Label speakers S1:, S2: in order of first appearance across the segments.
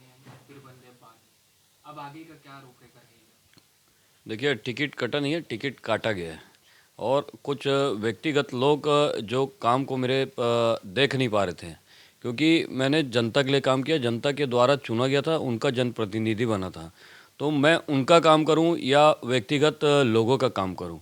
S1: हैं, फिर वंदे भारत, अब आगे का क्या रूपरेखा रहेगा?
S2: देखिए, टिकट कटा नहीं है, टिकट काटा गया है। और कुछ व्यक्तिगत लोग जो काम को मेरे देख नहीं पा रहे थे, क्योंकि मैंने जनता के लिए काम किया, जनता के द्वारा चुना गया था, उनका जनप्रतिनिधि बना था। तो मैं उनका काम करूं या व्यक्तिगत लोगों का काम करूं।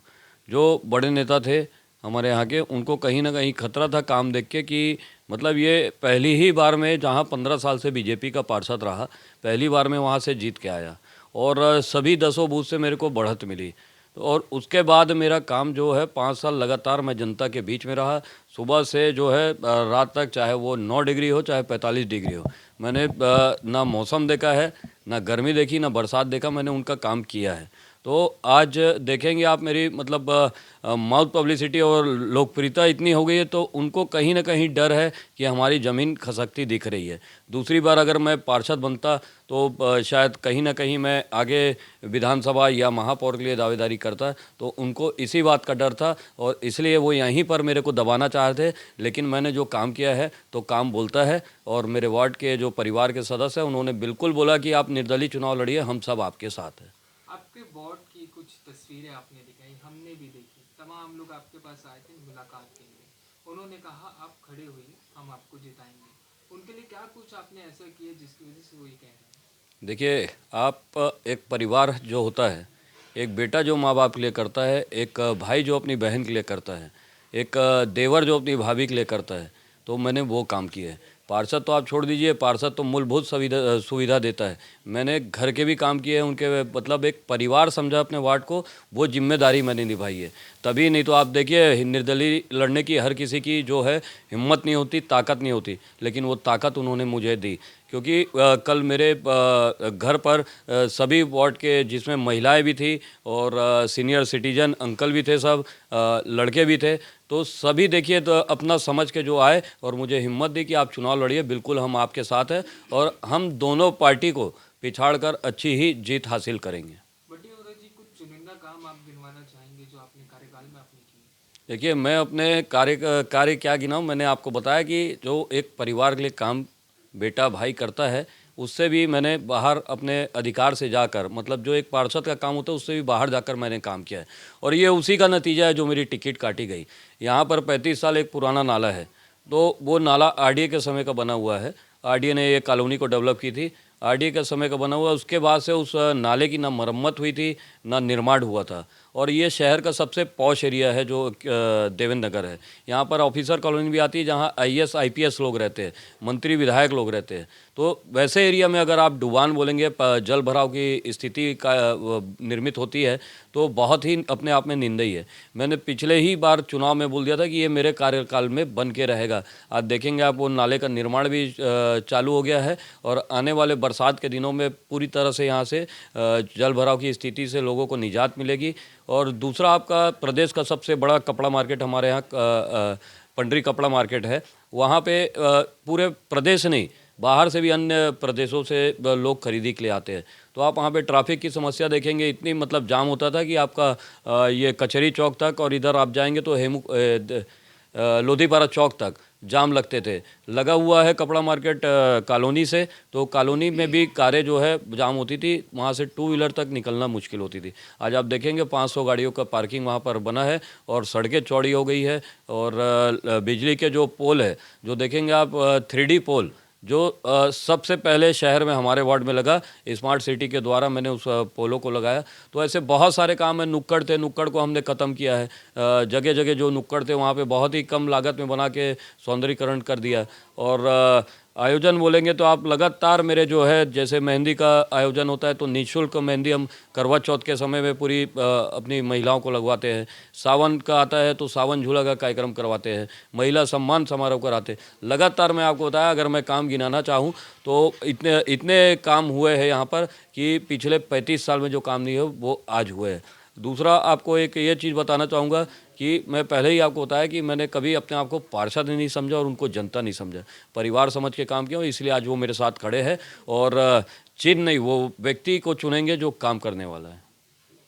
S2: जो बड़े नेता थे हमारे यहाँ के, उनको कहीं ना कहीं खतरा था काम देख के कि मतलब ये पहली ही बार में, जहाँ 15 साल से बीजेपी का पार्षद रहा, पहली बार में वहाँ से जीत के आया और सभी 10 बूथ से मेरे को बढ़त मिली। और उसके बाद मेरा काम जो है 5 साल लगातार मैं जनता के बीच में रहा। सुबह से जो है रात तक, चाहे वो 9 डिग्री हो चाहे 45 डिग्री हो, मैंने ना मौसम देखा है, ना गर्मी देखी, ना बरसात देखा, मैंने उनका काम किया है। तो आज देखेंगे आप मेरी मतलब माउथ पब्लिसिटी और लोकप्रियता इतनी हो गई है, तो उनको कहीं ना कहीं डर है कि हमारी ज़मीन खसकती दिख रही है। दूसरी बार अगर मैं पार्षद बनता तो शायद कहीं ना कहीं मैं आगे विधानसभा या महापौर के लिए दावेदारी करता। तो उनको इसी बात का डर था और इसलिए वो यहीं पर मेरे को दबाना चाहते थे। लेकिन मैंने जो काम किया है तो काम बोलता है। और मेरे वार्ड के जो परिवार के सदस्य हैं, उन्होंने बिल्कुल बोला कि आप निर्दलीय चुनाव लड़िए, हम सब आपके साथ हैं।
S1: आपके वार्ड की कुछ तस्वीरें आपने दिखाई, हमने भी देखी, तमाम लोग आपके पास आए थे मुलाकात के लिए। उन्होंने कहा आप खड़े होइए, हम आपको जिताएंगे। उनके लिए क्या कुछ आपने ऐसा किया जिसकी वजह से वो ये कह रहे हैं?
S2: देखिए, आप एक परिवार जो होता है, एक बेटा जो माँ बाप के लिए करता है, एक भाई जो अपनी बहन के लिए करता है, एक देवर जो अपनी भाभी के लिए करता है, तो मैंने वो काम किए। पार्षद तो आप छोड़ दीजिए, पार्षद तो मूलभूत सुविधा सुविधा देता है। मैंने घर के भी काम किए हैं उनके, मतलब एक परिवार समझा अपने वार्ड को, वो जिम्मेदारी मैंने निभाई है। तभी, नहीं तो आप देखिए निर्दलीय लड़ने की हर किसी की जो है हिम्मत नहीं होती, ताकत नहीं होती, लेकिन वो ताकत उन्होंने मुझे दी। क्योंकि कल मेरे घर पर सभी वार्ड के, जिसमें महिलाएं भी थी और सीनियर सिटीजन अंकल भी थे, सब लड़के भी थे, तो सभी देखिए तो अपना समझ के जो आए और मुझे हिम्मत दी कि आप चुनाव लड़िए, बिल्कुल हम आपके साथ हैं और हम दोनों पार्टी को पिछाड़ कर अच्छी ही जीत हासिल करेंगे।
S1: बटी औरत जी, कुछ चुनिंदा काम आप गिनवाना चाहेंगे जो आपने कार्यकाल में आपने किए?
S2: देखिए, मैं अपने कार्य क्या गिनाऊँ। मैंने आपको बताया कि जो एक परिवार के लिए काम बेटा भाई करता है, उससे भी मैंने बाहर अपने अधिकार से जाकर, मतलब जो एक पार्षद का काम होता है उससे भी बाहर जाकर मैंने काम किया है। और ये उसी का नतीजा है जो मेरी टिकट काटी गई। यहाँ पर 35 साल एक पुराना नाला है, तो वो नाला आरडीए के समय का बना हुआ है। आरडीए ने ये कॉलोनी को डेवलप की थी, आरडीए के समय का बना हुआ। उसके बाद से उस नाले की ना मरम्मत हुई थी, ना निर्माण हुआ था। और ये शहर का सबसे पॉश एरिया है जो देवेंद्र नगर है। यहाँ पर ऑफिसर कॉलोनी भी आती है, जहाँ आईएएस आईपीएस लोग रहते हैं, मंत्री विधायक लोग रहते हैं। तो वैसे एरिया में अगर आप डुबान बोलेंगे, जल भराव की स्थिति का निर्मित होती है, तो बहुत ही अपने आप में निंदनीय है। मैंने पिछले ही बार चुनाव में बोल दिया था कि ये मेरे कार्यकाल में बन के रहेगा। आज देखेंगे आप, वो नाले का निर्माण भी चालू हो गया है और आने वाले बरसात के दिनों में पूरी तरह से यहाँ से जल भराव की स्थिति से लोगों को निजात मिलेगी। और दूसरा, आपका प्रदेश का सबसे बड़ा कपड़ा मार्केट हमारे यहाँ पंडरी कपड़ा मार्केट है। वहाँ पे पूरे प्रदेश नहीं, बाहर से भी अन्य प्रदेशों से लोग खरीदी के लिए आते हैं। तो आप वहाँ पे ट्रैफिक की समस्या देखेंगे, इतनी मतलब जाम होता था कि आपका ये कचहरी चौक तक, और इधर आप जाएंगे तो लोधीपारा चौक तक जाम लगते थे। लगा हुआ है कपड़ा मार्केट कॉलोनी से, तो कॉलोनी में भी कारें जो है जाम होती थी, वहाँ से टू व्हीलर तक निकलना मुश्किल होती थी। आज आप देखेंगे 500 गाड़ियों का पार्किंग वहाँ पर बना है और सड़कें चौड़ी हो गई है। और बिजली के जो पोल है, जो देखेंगे आप 3D पोल, जो सबसे पहले शहर में हमारे वार्ड में लगा, स्मार्ट सिटी के द्वारा मैंने उस पोलों को लगाया। तो ऐसे बहुत सारे काम है। नुक्कड़ थे, नुक्कड़ को हमने ख़त्म किया है। जगह जगह जो नुक्कड़ थे वहाँ पे बहुत ही कम लागत में बना के सौंदर्यीकरण कर दिया। और आयोजन बोलेंगे तो आप लगातार मेरे जो है, जैसे मेहंदी का आयोजन होता है तो निःशुल्क मेहंदी हम करवा चौथ के समय में पूरी अपनी महिलाओं को लगवाते हैं। सावन का आता है तो सावन झूला का कार्यक्रम करवाते हैं, महिला सम्मान समारोह कराते हैं। लगातार मैं आपको बताया, अगर मैं काम गिनाना चाहूँ तो इतने इतने काम हुए हैं यहाँ पर कि पिछले 35 साल में जो काम नहीं है वो आज हुए हैं। दूसरा, आपको एक ये चीज़ बताना चाहूँगा कि मैं पहले ही आपको बताया कि मैंने कभी अपने आप को पार्षद नहीं समझा और उनको जनता नहीं समझा, परिवार समझ के काम किया, इसलिए आज वो मेरे साथ खड़े हैं। और चिन्ह नहीं, वो व्यक्ति को चुनेंगे जो काम करने वाला है।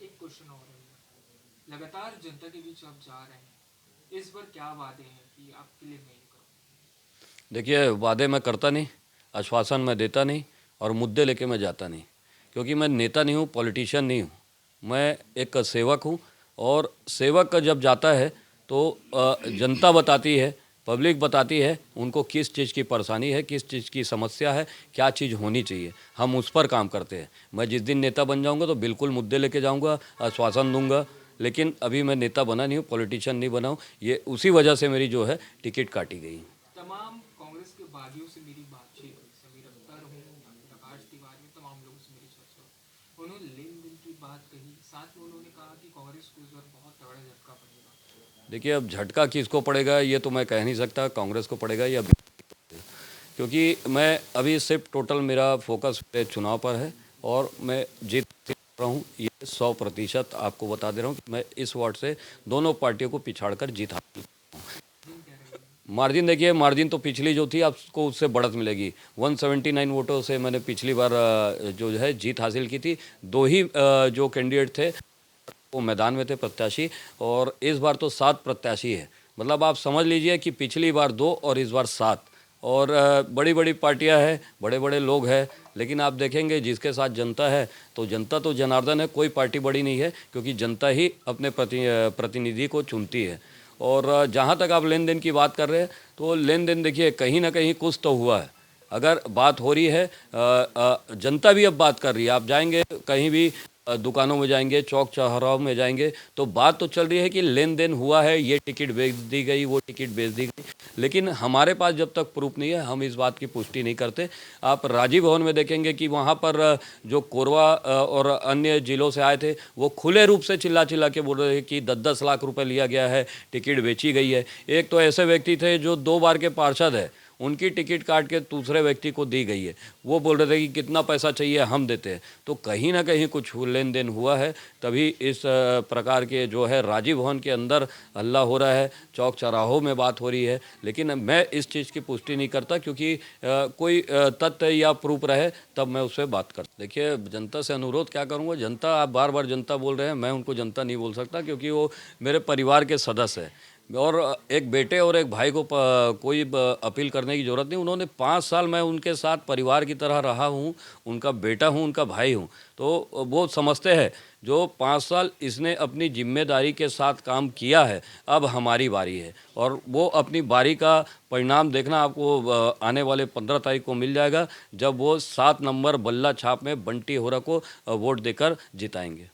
S1: एक क्वेश्चन और है, लगातार जनता के बीच आप जा रहे हैं, इस बार क्या वादे हैं कि आपके लिए नहीं करो?
S2: देखिए, वादे मैं करता नहीं, आश्वासन मैं देता नहीं, और मुद्दे लेके मैं जाता नहीं, क्योंकि मैं नेता नहीं हूँ, पॉलिटिशियन नहीं हूँ, मैं एक सेवक हूँ। और सेवक का जब जाता है तो जनता बताती है, पब्लिक बताती है उनको किस चीज़ की परेशानी है, किस चीज़ की समस्या है, क्या चीज़ होनी चाहिए, हम उस पर काम करते हैं। मैं जिस दिन नेता बन जाऊंगा तो बिल्कुल मुद्दे लेके जाऊंगा, आश्वासन दूंगा, लेकिन अभी मैं नेता बना नहीं हूँ, पॉलिटिशियन नहीं बना हूँ। ये उसी वजह से मेरी जो है टिकट काटी गई।
S1: तमाम कांग्रेस के बागियों से मेरी बातचीत हुई, समीर अख्तर हूँ, प्रकाश तिवारी, तमाम लोगों से मेरी चर्चा हुई। उन्होंने लेन देन की बात कही, साथ में उन्होंने कहा कि कांग्रेस को इस बार बहुत तगड़ा झटका पड़ेगा।
S2: देखिए, अब झटका किसको पड़ेगा ये तो मैं कह नहीं सकता, कांग्रेस को पड़ेगा या बीजेपी को पड़ेगा, क्योंकि मैं अभी सिर्फ टोटल मेरा फोकस चुनाव पर है और मैं जीत रहा हूँ, ये 100% आपको बता दे रहा हूँ कि मैं इस वार्ड से दोनों पार्टियों को पिछाड़ कर जीत हासिल कर रहा हूँ। मार्जिन देखिए, मार्जिन तो पिछली जो थी आपको उससे बढ़त मिलेगी। 179 वोटों से मैंने पिछली बार जो है जीत हासिल की थी। दो ही जो कैंडिडेट थे वो मैदान में थे प्रत्याशी, और इस बार तो 7 प्रत्याशी है। मतलब आप समझ लीजिए कि पिछली बार 2 और इस बार 7, और बड़ी बड़ी पार्टियां हैं, बड़े बड़े लोग हैं, लेकिन आप देखेंगे जिसके साथ जनता है तो जनता तो जनार्दन है, कोई पार्टी बड़ी नहीं है, क्योंकि जनता ही अपने प्रतिनिधि को चुनती है। और जहाँ तक आप लेन देन की बात कर रहे हैं तो लेन देन देखिए कहीं ना कहीं कुछ तो हुआ है। अगर बात हो रही है, जनता भी अब बात कर रही है, आप जाएंगे कहीं भी दुकानों में जाएंगे, चौक चौराहों में जाएंगे तो बात तो चल रही है कि लेन देन हुआ है, ये टिकट बेच दी गई, वो टिकट बेच दी गई, लेकिन हमारे पास जब तक प्रूफ नहीं है हम इस बात की पुष्टि नहीं करते। आप राजीव भवन में देखेंगे कि वहाँ पर जो कोरबा और अन्य जिलों से आए थे वो खुले रूप से चिल्ला चिल्ला के बोल रहे थे कि 10-10 लाख रुपए लिया गया है, टिकट बेची गई है। एक तो ऐसे व्यक्ति थे जो 2 बार के पार्षद है, उनकी टिकट काट के दूसरे व्यक्ति को दी गई है, वो बोल रहे थे कि कितना पैसा चाहिए हम देते हैं। तो कहीं ना कहीं कुछ लेन देन हुआ है, तभी इस प्रकार के जो है राजीव भवन के अंदर हल्ला हो रहा है, चौक चौराहों में बात हो रही है। लेकिन मैं इस चीज़ की पुष्टि नहीं करता, क्योंकि कोई तथ्य या प्रूफ रहे तब मैं उससे बात करता। देखिए, जनता से अनुरोध क्या करूँगा, जनता, आप बार बार जनता बोल रहे हैं, मैं उनको जनता नहीं बोल सकता, क्योंकि वो मेरे परिवार के सदस्य हैं। और एक बेटे और एक भाई को कोई अपील करने की ज़रूरत नहीं। उन्होंने 5 साल मैं उनके साथ परिवार की तरह रहा हूँ, उनका बेटा हूँ, उनका भाई हूँ, तो वो समझते हैं। जो 5 साल इसने अपनी जिम्मेदारी के साथ काम किया है, अब हमारी बारी है, और वो अपनी बारी का परिणाम देखना आपको आने वाले 15 तारीख को मिल जाएगा, जब वो 7 नंबर बल्ला छाप में बंटी होरा को वोट देकर जिताएंगे।